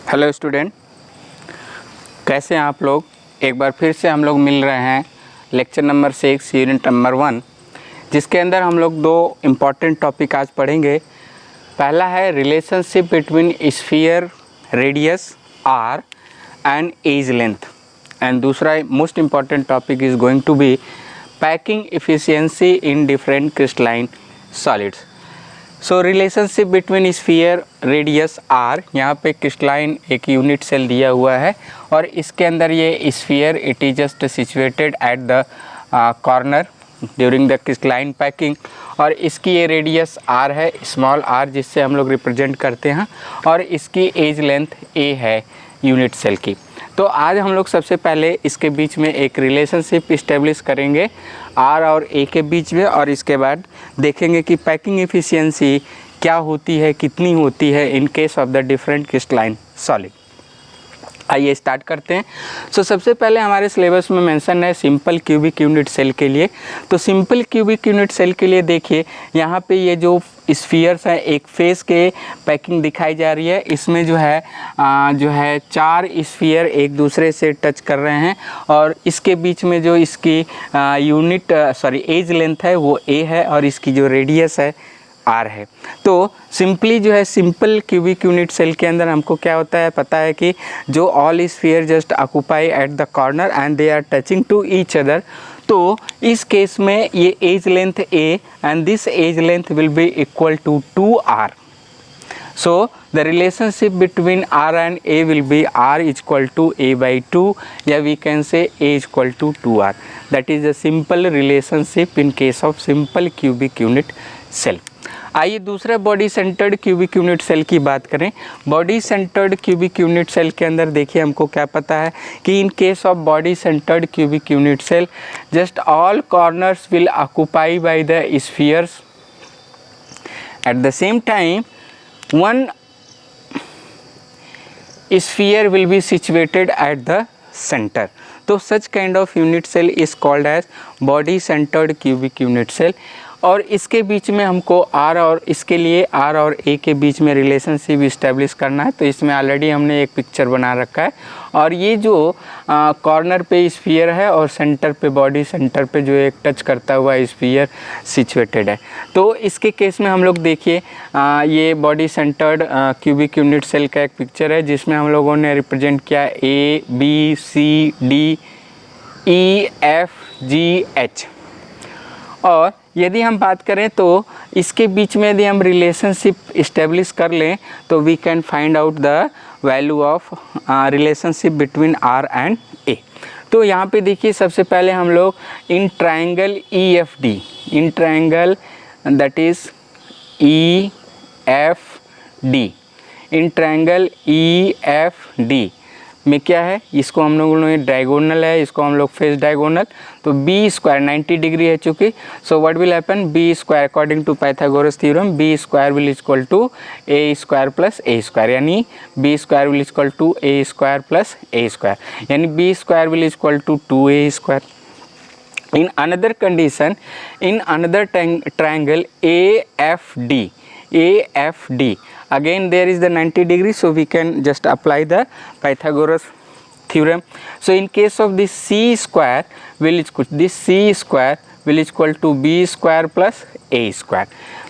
Hello student, कैसे हैं आप लोग। एक बार फिर से हम लोग मिल रहे हैं लेक्चर नंबर 6 यूनिट नंबर 1, जिसके अंदर हम लोग दो इम्पॉर्टेंट टॉपिक आज पढ़ेंगे। पहला है relationship between sphere radius R and edge length, and दूसरा most important topic is going to be packing efficiency in different crystalline solids. So relationship between sphere radius R, यहाँ पे क्रिस्टलाइन एक unit cell दिया हुआ है और इसके अंदर ये sphere it is just situated at the corner during the crystalline packing, और इसकी ये रेडियस आर है, स्मॉल आर, जिससे हम लोग रिप्रेजेंट करते हैं, और इसकी एज लेंथ ए है यूनिट सेल की। तो आज हम लोग सबसे पहले इसके बीच में एक रिलेशनशिप इस्टेब्लिश करेंगे आर और ए के बीच में, और इसके बाद देखेंगे कि पैकिंग एफिशिएंसी क्या होती है, कितनी होती है इन case of the different crystalline solid. आइए स्टार्ट करते हैं। सो सबसे पहले हमारे सिलेबस में मेंशन है सिंपल क्यूबिक यूनिट सेल के लिए। तो सिंपल क्यूबिक यूनिट सेल के लिए देखिए यहाँ पे ये जो स्फीयर्स हैं एक फेस के पैकिंग दिखाई जा रही है। इसमें जो है 4 स्फीयर एक दूसरे से टच कर रहे हैं, और इसके बीच में जो इसकी एज लेंथ है वो ए है, और इसकी जो रेडियस है आर है। तो सिंपली जो है सिंपल क्यूबिक यूनिट सेल के अंदर हमको क्या होता है पता है कि जो all sphere just occupy at the corner and they are touching to each other. तो इस केस में ये edge length A and this edge length will be equal to 2r. So the relationship between r and a will be r is equal to a by 2, या we can say a is equal to 2r. That is a simple relationship in case of simple cubic unit cell. आइए दूसरा body centred cubic unit cell की बात करें। Body centred cubic unit cell के अंदर देखिए हमको क्या पता है कि in case of body centred cubic unit cell just all corners will occupy by the spheres. At the same time one sphere will be situated at the center. तो such kind of unit cell is called as body centered cubic unit cell. और इसके बीच में हमको are और इसके लिए are और ए के बीच में रिलेशनशिप इस्टेब्लिश करना है। तो इसमें ऑलरेडी हमने एक पिक्चर बना रखा है, और ये जो कॉर्नर पे स्फीयर है और सेंटर पे बॉडी सेंटर पे जो एक टच करता हुआ स्फीयर सिचुएटेड है। तो इसके केस में हम लोग देखिए ये body centred cubic unit cell का एक पिक्चर है, जिसमें हम लोगों ने रिप्रेजेंट किया A B C D E F G H. और यदि हम बात करें तो इसके बीच में यदि हम रिलेशनशिप इस्टेब्लिश कर लें तो we can find out the value of relationship between R and A. तो यहाँ पे देखिए सबसे पहले हम लोग in triangle E F D, in triangle that is E F D, in triangle E F D में क्या है, इसको हम लोगों ने डायगोनल है, इसको हम लोग फेस डायगोनल, तो बी स्क्वायर 90 डिग्री है चूँकि। So what will happen, B square according to Pythagoras theorem B square will equal to A square plus A square, यानी B square will equal to A square plus A square, यानी B square will equal to 2a square. In another condition, in another triangle AFD, again there is the 90 degree, so we can just apply the Pythagoras theorem. So in case of this C square will equal to B square plus A square.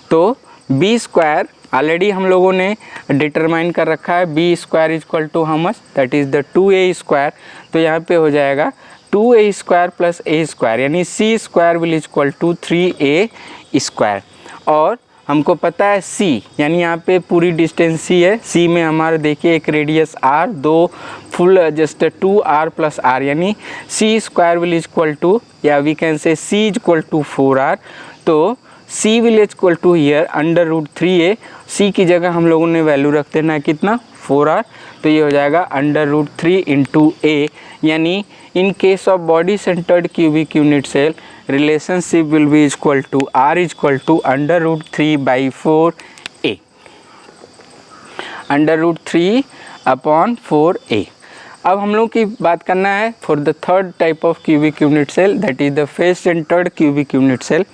तो B square already हम लोगों ने determine कर रखा है, B square is equal to how much, that is the 2a square. तो यहाँ पे हो जाएगा 2a square plus a square, यानी c square will equal to 3a square. और हमको पता है c, यानी यहाँ पे पूरी डिस्टेंस c है, c में हमारा देखिए एक रेडियस r, दो full just 2r plus r, यानी c square will equal to, या we can say c equal to 4r। तो c will equal to here under root 3a, c की जगह हम लोगों ने वैल्यू रख देना है कितना, 4r, तो ये हो जाएगा अंडर रूट 3 इंटू a, यानी in case of body centered cubic unit cell relationship will be equal to r is equal to under root 3 by 4a, under root 3 upon 4a। अब हम लोग की बात करना है for the third type of cubic unit cell, that is the face centred cubic unit cell.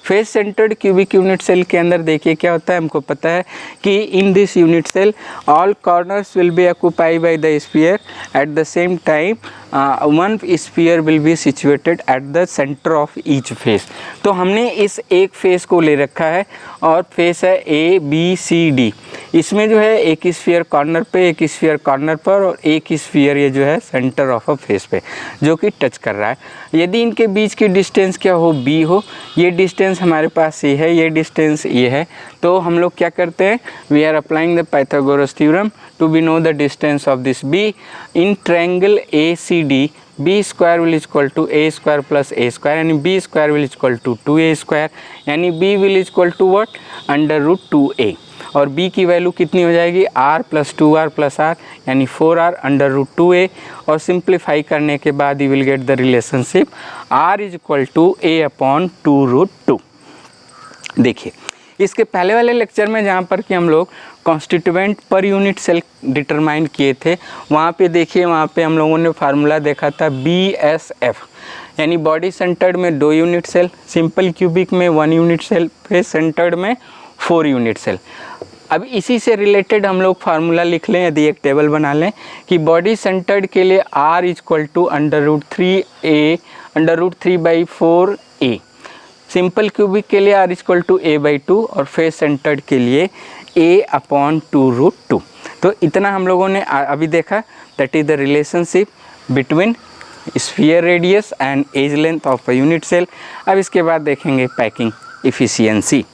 Face centred cubic unit cell के अंदर देखिए क्या होता है, हमको पता है कि in this unit cell all corners will be occupied by the sphere, at the same time one sphere will be situated at the centre of each face. तो हमने इस एक फेस को ले रखा है और फेस है ए बी सी डी। इसमें जो है एक स्फीयर कॉर्नर पे, एक स्फीयर कॉर्नर पर और एक स्फीयर ये जो है सेंटर ऑफ अ फेस पे जो कि टच कर रहा है। यदि इनके बीच की डिस्टेंस क्या हो, बी हो, ये डिस्टेंस हमारे पास ये है, ये डिस्टेंस ये है, तो हम लोग क्या करते हैं, we are applying the Pythagoras theorem to be know the distance of this B in triangle A C D. B square will equal to A square plus A square, यानी B square will equal to 2a square, यानी B will equal to what, √2a। और b की value कितनी हो जाएगी, r plus 2r plus r, यानी 4r √2a। और simplify करने के बाद you will get the relationship r is equal to a/2√2। देखिए इसके पहले वाले लेक्चर में जहाँ पर कि हम लोग constituent per unit cell determine किए थे, वहाँ पे देखिए, वहाँ पे हम लोगों ने फार्मूला देखा था BSF, यानी बॉडी सेंटर्ड में 2 यूनिट सेल, सिंपल क्यूबिक में 1 यूनिट सेल, फेस सेंटर्ड में 4 यूनिट सेल। अब इसी से रिलेटेड हम लोग फार्मूला लिख लें, यदि एक टेबल बना लें कि बॉडी सेंटर्ड के लिए R equal to √3/4a, simple cubic के लिए R इक्वल टू a/2 और फेस सेंटर्ड के लिए a/2√2। तो इतना हम लोगों ने अभी देखा, that is the relationship between sphere radius and edge length of a unit cell. अब इसके बाद देखेंगे packing efficiency.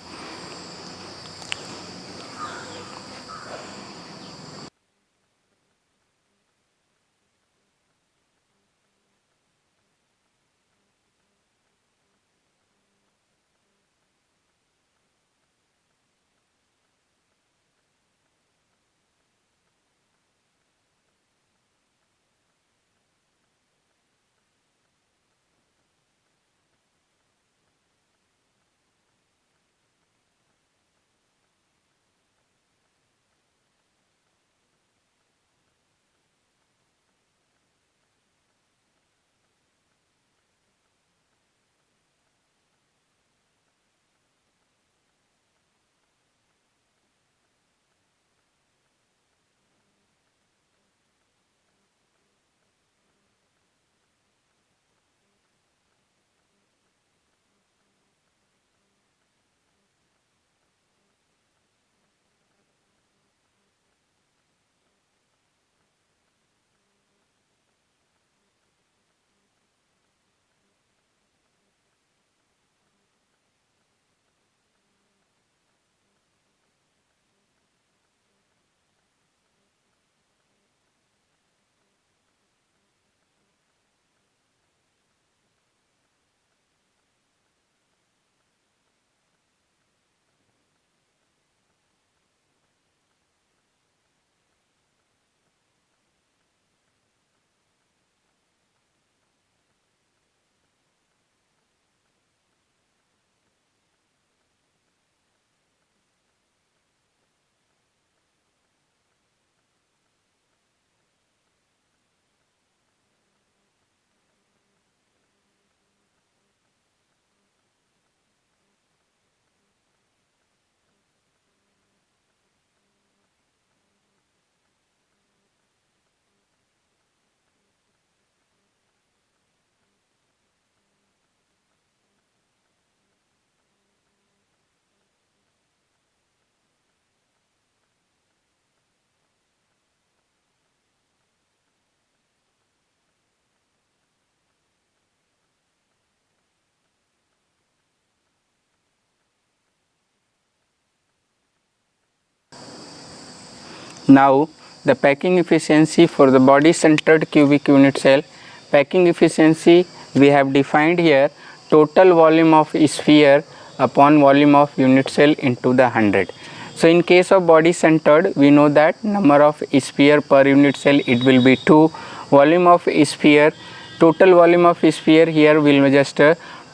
Now the packing efficiency for the body centered cubic unit cell. Packing efficiency we have defined here, total volume of sphere upon volume of unit cell into the 100. So in case of body centered, we know that number of sphere per unit cell, it will be 2. Volume of sphere, total volume of sphere here will be just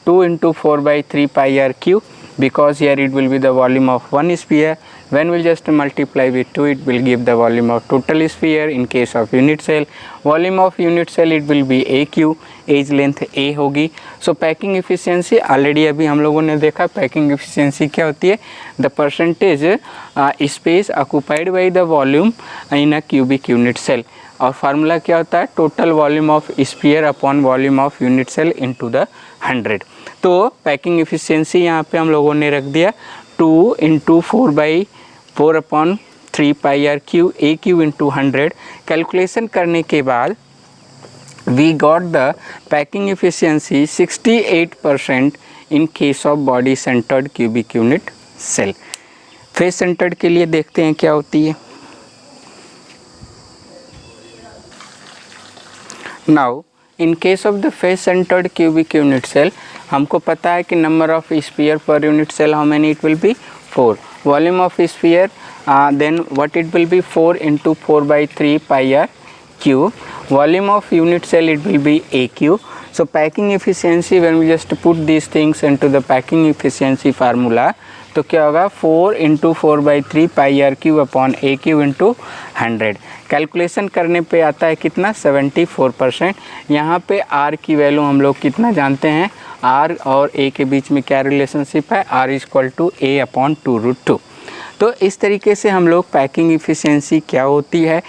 2 into 4/3 pi r cube, because here it will be the volume of one sphere. When we'll just multiply with 2, it will give the volume of total sphere. In case of unit cell, volume of unit cell it will be AQ, edge length A होगी. सो packing efficiency already अभी हम लोगों ने देखा. Packing efficiency क्या होती है? The percentage space occupied by the volume in a cubic unit cell. और फार्मूला क्या होता है? Total volume of sphere upon volume of unit cell into the 100. तो पैकिंग एफिशिएंसी यहाँ पे हम लोगों ने रख दिया 2 × 4/4 upon 3 pi R cube A cube into 100. Calculation करने के बाद we got the packing efficiency 68% in case of body centered cubic unit cell. face centered के लिए देखते हैं क्या होती है. now in case of the face centered cubic unit cell हमको पता है कि number of sphere per unit cell how many it will be 4. volume of sphere then what it will be 4 × 4/3 pi r cube. volume of unit cell it will be AQ. so packing efficiency when we just put these things into the packing efficiency formula तो क्या होगा 4 × 4/3 pi r cube upon AQ into 100. Calculation करने पे आता है कितना? 74%. यहाँ पे R की वैल्यू हम लोग कितना जानते हैं? R और A के बीच में क्या रिलेशनशिप है? R = A upon 2√2. तो इस तरीके से हम लोग पैकिंग इफिशियंसी क्या होती है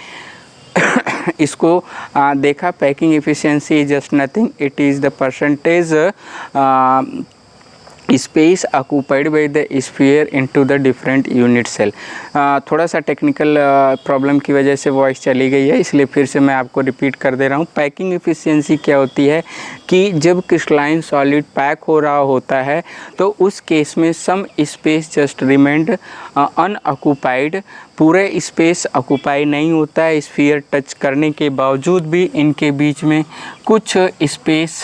इसको देखा. Packing efficiency is just nothing, it is the percentage space occupied by the sphere into the different unit cell. थोड़ा सा टेक्निकल प्रॉब्लम की वजह से वॉइस चली गई है, इसलिए फिर से मैं आपको रिपीट कर दे रहा हूँ. पैकिंग एफिशिएंसी क्या होती है कि जब क्रिस्टलाइन सॉलिड पैक हो रहा होता है तो उस केस में some space just remained unoccupied. पूरे स्पेस ऑक्यूपाई नहीं होता है स्फीयर टच करने के बावजूद भी इनके बीच में कुछ स्पेस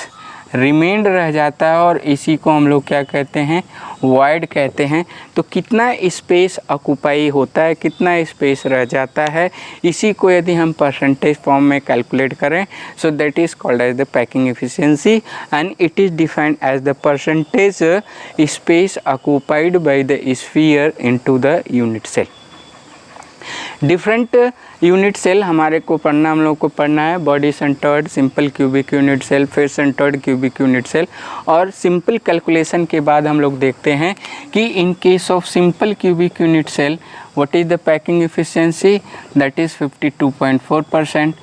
रिमेंड रह जाता है और इसी को हम लोग क्या कहते हैं? वॉइड कहते हैं. तो कितना स्पेस ऑक्यूपाई होता है, कितना स्पेस रह जाता है, इसी को यदि हम परसेंटेज फॉर्म में कैलकुलेट करें so that is called as the packing efficiency and it is defined as the percentage space occupied by the sphere into the unit cell. Different unit cell हमारे को पढ़ना, हम लोग को पढ़ना है body centred simple cubic unit cell, face centred cubic unit cell. और simple calculation के बाद हम लोग देखते हैं कि in case of simple cubic unit cell what is the packing efficiency? That is 52.4%.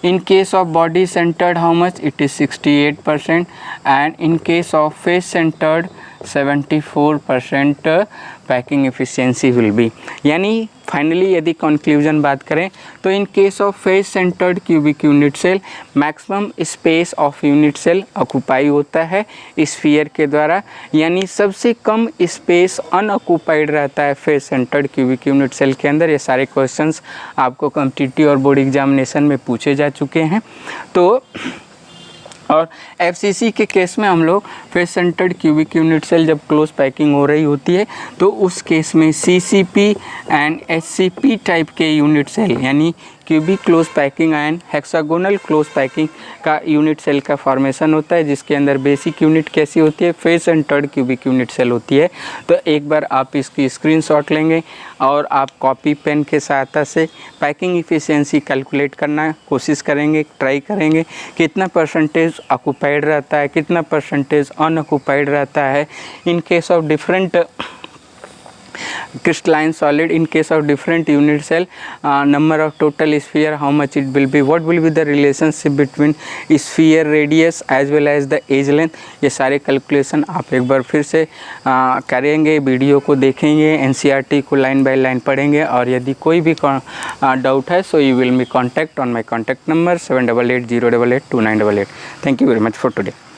in case of body centered how much? it is 68%. and in case of face centered 74% packing efficiency will be. यानी finally यदि conclusion बात करें तो in case of face centred cubic unit cell maximum space of unit cell occupy होता है sphere के द्वारा. यानी सबसे कम स्पेस अनऑक्यूपाइड रहता है face centred cubic unit cell के अंदर. ये सारे क्वेश्चंस आपको कॉम्पिटिटिव और बोर्ड एग्जामिनेशन में पूछे जा चुके हैं. तो और FCC के केस में हम लोग face centred cubic unit cell जब क्लोज पैकिंग हो रही होती है तो उस केस में CCP एंड HCP टाइप के यूनिट सेल यानी cubic close packing and hexagonal close packing का यूनिट सेल का फॉर्मेशन होता है, जिसके अंदर बेसिक यूनिट कैसी होती है? Face centred cubic unit cell होती है. तो एक बार आप इसकी स्क्रीनशॉट लेंगे और आप कॉपी पेन के सहायता से पैकिंग इफिशियंसी कैलकुलेट करना कोशिश करेंगे, ट्राई करेंगे कितना परसेंटेज ऑक्यूपाइड रहता है, कितना परसेंटेज अनऑक्यूपाइड रहता है इन case of different crystalline solid. In case of different unit cell number of total sphere how much it will be, what will be the relationship between sphere radius as well as the edge length. ये सारे calculation आप एक बार फिर से करेंगे, video को देखेंगे, NCERT को लाइन बाय लाइन पढ़ेंगे. और यदि कोई भी डाउट है so you will me contact on my contact number 7880882988. Thank you very much for today.